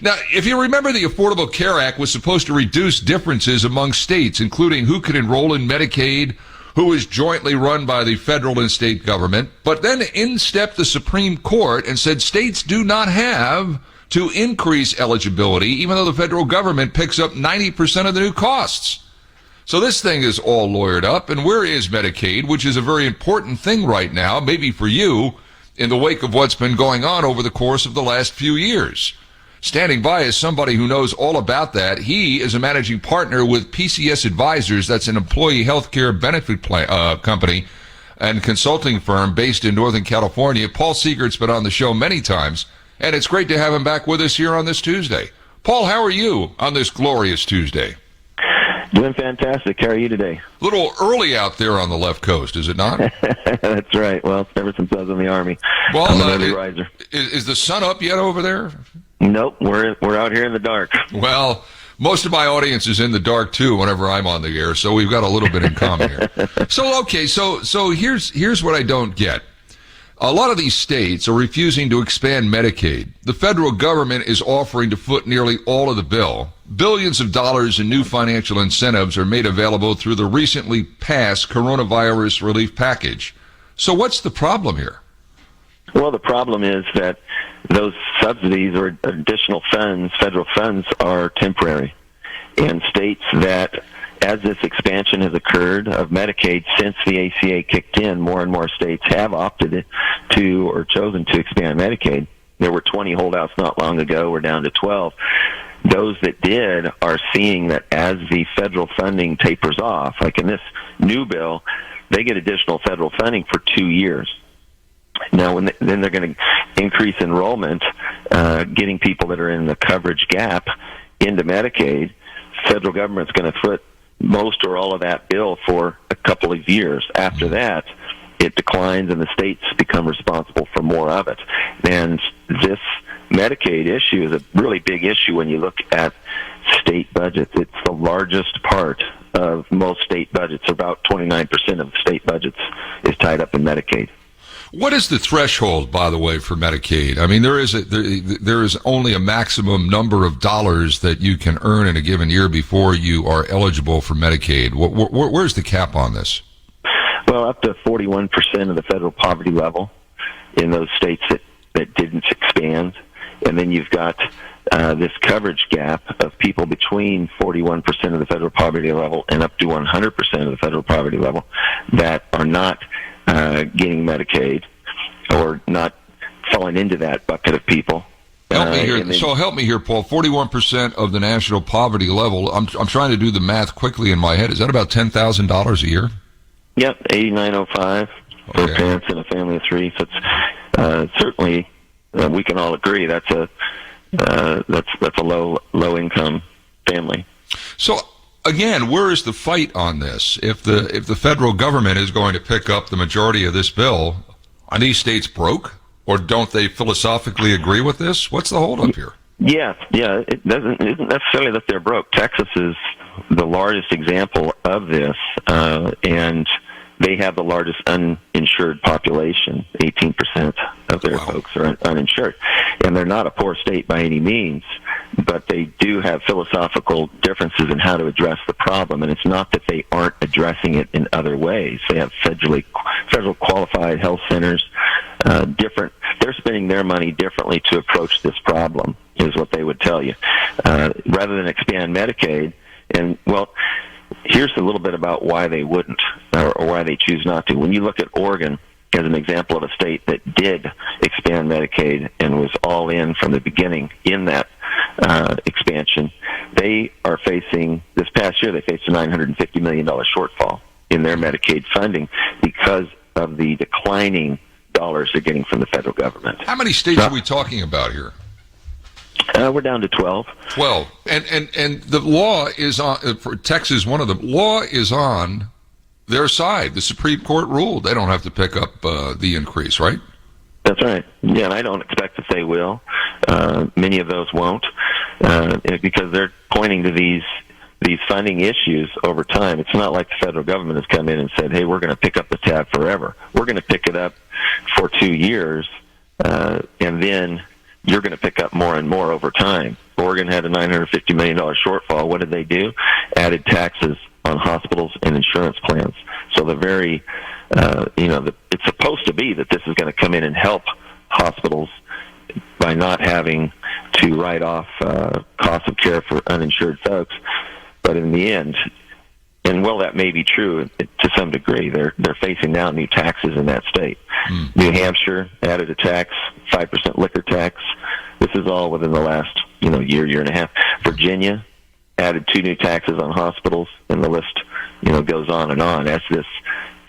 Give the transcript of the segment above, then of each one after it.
Now, if you remember, the Affordable Care Act was supposed to reduce differences among states, including who could enroll in Medicaid, who is jointly run by the federal and state government. But then in stepped the Supreme Court and said states do not have to increase eligibility, even though the federal government picks up 90% of the new costs. So this thing is all lawyered up. And where is Medicaid, which is a very important thing right now, maybe for you, in the wake of what's been going on over the course of the last few years? Standing by is somebody who knows all about that. He is a managing partner with PCS Advisers. That's an employee health care benefit company and consulting firm based in Northern California. Paul Seegert's been on the show many times, and it's great to have him back with us here on this Tuesday. Paul, how are you on this glorious Tuesday? Doing fantastic. How are you today? A little early out there on the left coast, is it not? That's right. Well, ever since I was in the Army. Well, I'm an early riser. Is the sun up yet over there? Nope, we're out here in the dark. Well, most of my audience is in the dark too whenever I'm on the air, so we've got a little bit in common here. So here's what I don't get. A lot of these states are refusing to expand Medicaid. The federal government is offering to foot nearly all of the bill. Billions of dollars in new financial incentives are made available through the recently passed coronavirus relief package. So what's the problem here? Well, the problem is that those subsidies or additional funds, federal funds, are temporary. And states that, as this expansion has occurred of Medicaid since the ACA kicked in, more and more states have opted to or chosen to expand Medicaid. There were 20 holdouts not long ago. We're down to 12. Those that did are seeing that as the federal funding tapers off, like in this new bill, they get additional federal funding for 2 years. Now, then they're going to increase enrollment, getting people that are in the coverage gap into Medicaid. Federal government's going to foot most or all of that bill for a couple of years. After that, it declines and the states become responsible for more of it. And this Medicaid issue is a really big issue when you look at state budgets. It's the largest part of most state budgets. About 29% of state budgets is tied up in Medicaid. What is the threshold, by the way, for Medicaid? I mean, there is only a maximum number of dollars that you can earn in a given year before you are eligible for Medicaid. Where's the cap on this? Well, up to 41% of the federal poverty level in those states that didn't expand. And then you've got this coverage gap of people between 41% of the federal poverty level and up to 100% of the federal poverty level that are not getting Medicaid or not falling into that bucket of people. Help me here. So help me here, Paul. 41% of the national poverty level. I'm trying to do the math quickly in my head. Is that about $10,000 a year? Yep, $8,905 for parents in a family of three. So it's certainly we can all agree that's a low income family. So again, where is the fight on this? If the federal government is going to pick up the majority of this bill, are these states broke, or don't they philosophically agree with this? What's the holdup here? Yeah. It isn't necessarily that they're broke. Texas is the largest example of this, and they have the largest uninsured population. 18% of their folks are uninsured. And they're not a poor state by any means, but they do have philosophical differences in how to address the problem. And it's not that they aren't addressing it in other ways. They have federal qualified health centers, different. They're spending their money differently to approach this problem, is what they would tell you. Rather than expand Medicaid, and, well, here's a little bit about why they wouldn't, or why they choose not to. When you look at Oregon as an example of a state that did expand Medicaid and was all in from the beginning in that expansion, they are facing, this past year, they faced a $950 million shortfall in their Medicaid funding because of the declining dollars they're getting from the federal government. How many states are we talking about here? We're down to 12. 12. And the law is on, for Texas, one of them, law is on their side. The Supreme Court ruled they don't have to pick up the increase, right? That's right. Yeah, and I don't expect that they will. Many of those won't, because they're pointing to these funding issues over time. It's not like the federal government has come in and said, hey, we're going to pick up the tab forever. We're going to pick it up for 2 years, and then you're going to pick up more and more over time. Oregon had a $950 million shortfall. What did they do? Added taxes on hospitals and insurance plans. So the very, it's supposed to be that this is going to come in and help hospitals by not having to write off costs of care for uninsured folks. But in the end, and while that may be true to some degree, they're facing now new taxes in that state. New Hampshire added a tax, 5% liquor tax. This is all within the last year and a half. Virginia added 2 new taxes on hospitals, and the list goes on and on. As this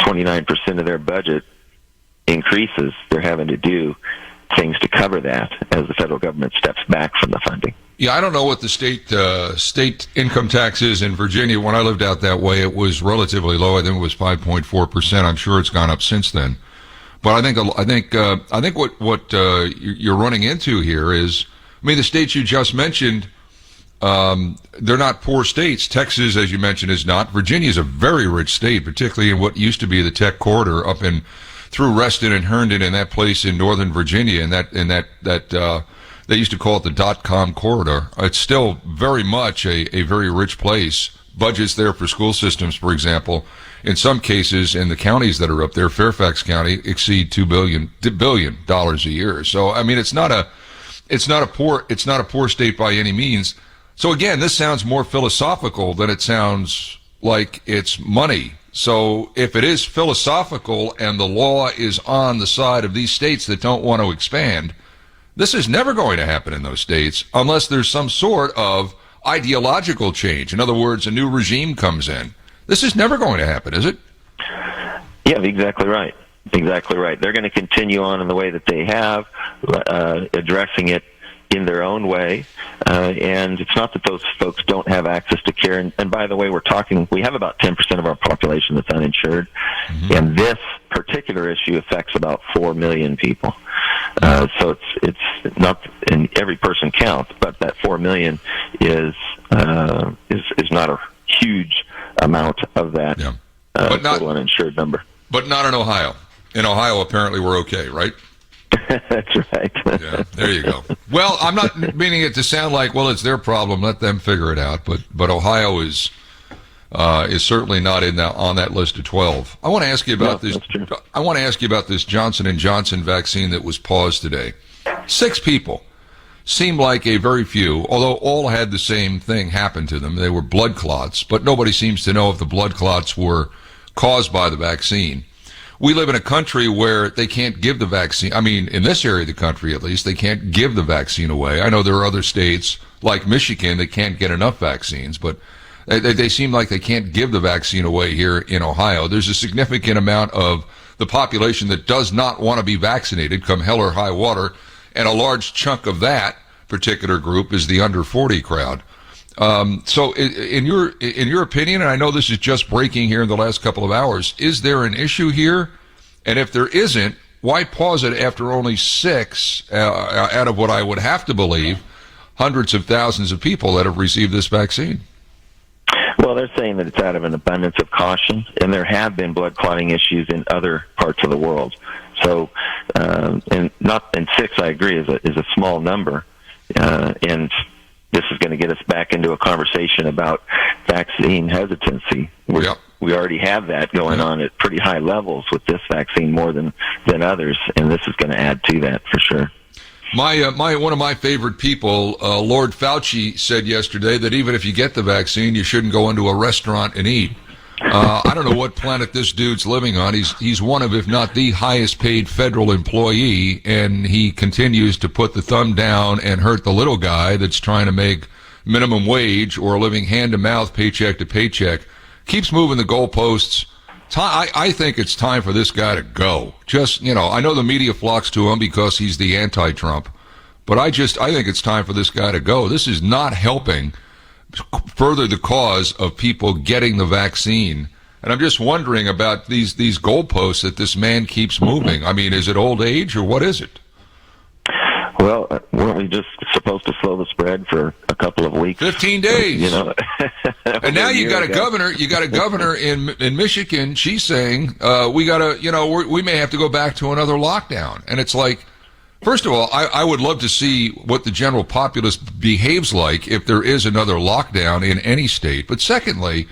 29% of their budget increases, they're having to do things to cover that as the federal government steps back from the funding. Yeah, I don't know what the state income tax is in Virginia. When I lived out that way, it was relatively low. I think it was 5.4%. I'm sure it's gone up since then. But I think what you're running into here is, the states you just mentioned, they're not poor states. Texas, as you mentioned, is not. Virginia is a very rich state, particularly in what used to be the tech corridor up in through Reston and Herndon and that place in northern Virginia, and that they used to call it the .com corridor. It's still very much a very rich place. Budgets there for school systems, for example, in some cases in the counties that are up there, Fairfax County, exceed $2 billion a year. So it's not a poor state by any means. So again, this sounds more philosophical than it sounds like it's money. So if it is philosophical and the law is on the side of these states that don't want to expand, this is never going to happen in those states unless there's some sort of ideological change. In other words, a new regime comes in. This is never going to happen, is it? Yeah, exactly right. Exactly right. They're going to continue on in the way that they have, addressing it in their own way. And it's not that those folks don't have access to care. And by the way, we have about 10% of our population that's uninsured. Mm-hmm. And this particular issue affects about 4 million people. So it's not, and every person counts, but that 4 million is not a huge amount of that total uninsured number. But not in Ohio. In Ohio, apparently we're okay, right? That's right. Yeah, there you go. Well, I'm not meaning it to sound like, well, it's their problem, let them figure it out. But Ohio is certainly not on that list of 12. I want to ask you about this. I want to ask you about this Johnson & Johnson vaccine that was paused today. 6 people. Seemed like a very few, although all had the same thing happen to them. They were blood clots, but nobody seems to know if the blood clots were caused by the vaccine. We live in a country where they can't give the vaccine. In this area of the country, at least, they can't give the vaccine away. I know there are other states, like Michigan, that can't get enough vaccines, but they seem like they can't give the vaccine away here in Ohio. There's a significant amount of the population that does not want to be vaccinated, come hell or high water, and a large chunk of that particular group is the under 40 crowd. So in your opinion, and I know this is just breaking here in the last couple of hours, is there an issue here? And if there isn't, why pause it after only 6 out of what I would have to believe hundreds of thousands of people that have received this vaccine? Well, they're saying that it's out of an abundance of caution, and there have been blood clotting issues in other parts of the world. So, and 6, I agree, is a small number, and this is going to get us back into a conversation about vaccine hesitancy. We already have that going on at pretty high levels with this vaccine more than others, and this is going to add to that for sure. One of my favorite people, Lord Fauci, said yesterday that even if you get the vaccine, you shouldn't go into a restaurant and eat. I don't know what planet this dude's living on. He's one of, if not the highest paid federal employee, and he continues to put the thumb down and hurt the little guy that's trying to make minimum wage or living hand to mouth, paycheck to paycheck. Keeps moving the goalposts. I think it's time for this guy to go. I know the media flocks to him because he's the anti-Trump, but I think it's time for this guy to go. This is not helping further the cause of people getting the vaccine. And I'm just wondering about these goalposts that this man keeps moving. Is it old age or what is it? Well, weren't we just supposed to slow the spread for a couple of weeks? 15 days. And now you got a governor. You got a governor in Michigan. She's saying we may have to go back to another lockdown. And it's like First of all, I would love to see what the general populace behaves like if there is another lockdown in any state. But secondly,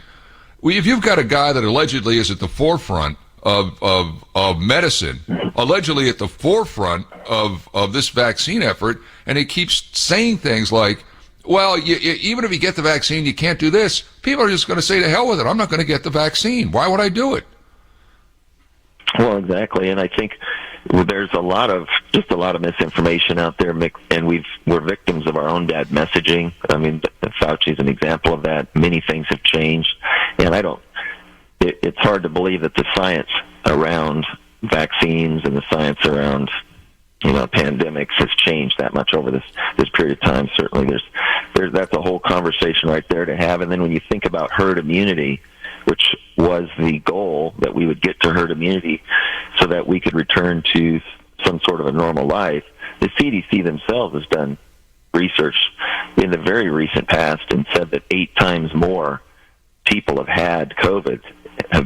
if you've got a guy that allegedly is at the forefront of medicine, allegedly at the forefront of this vaccine effort, and he keeps saying things like, well, even if you get the vaccine, you can't do this. People are just going to say, to hell with it. I'm not going to get the vaccine. Why would I do it? Well, exactly. And I think there's a lot of misinformation out there, and we're victims of our own bad messaging. I mean, Fauci's an example of that. Many things have changed, and it's hard to believe that the science around vaccines and the science around pandemics has changed that much over this period of time. Certainly, that's a whole conversation right there to have. And then when you think about herd immunity, which was the goal, that we would get to herd immunity so that we could return to some sort of a normal life, the CDC themselves has done research in the very recent past and said that 8 times more people have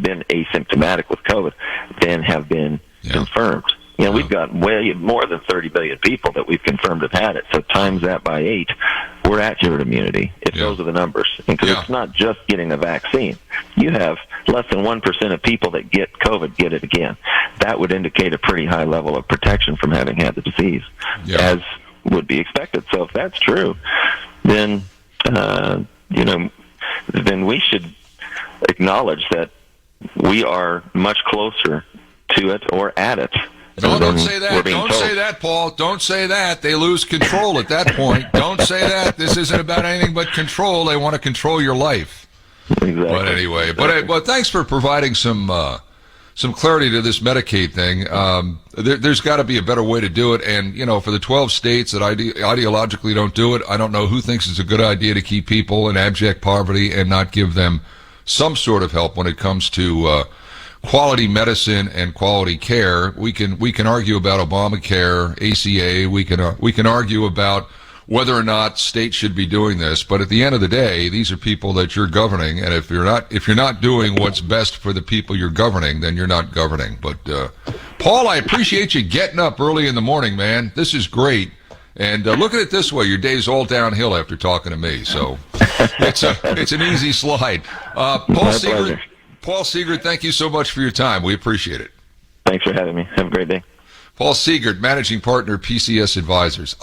been asymptomatic with COVID than have been confirmed. We've got way more than 30 million people that we've confirmed have had it. So times that by 8, we're at herd immunity. Those are the numbers. Because it's not just getting a vaccine. You have less than 1% of people that get COVID get it again. That would indicate a pretty high level of protection from having had the disease, as would be expected. So if that's true, then then we should acknowledge that we are much closer to it or at it. No, don't say that. Don't say that, Paul. Don't say that. They lose control at that point. Don't say that. This isn't about anything but control. They want to control your life. Exactly. But anyway, but thanks for providing some clarity to this Medicaid thing. There's got to be a better way to do it. And, for the 12 states that ideologically don't do it, I don't know who thinks it's a good idea to keep people in abject poverty and not give them some sort of help when it comes to quality medicine and quality care. We can argue about Obamacare, ACA. We can argue about whether or not states should be doing this. But at the end of the day, these are people that you're governing, and if you're not doing what's best for the people you're governing, then you're not governing. But Paul, I appreciate you getting up early in the morning, man. This is great. And look at it this way: your day's all downhill after talking to me. So it's an easy slide. Paul Seegert, thank you so much for your time. We appreciate it. Thanks for having me. Have a great day. Paul Seegert, Managing Partner, PCS Advisors.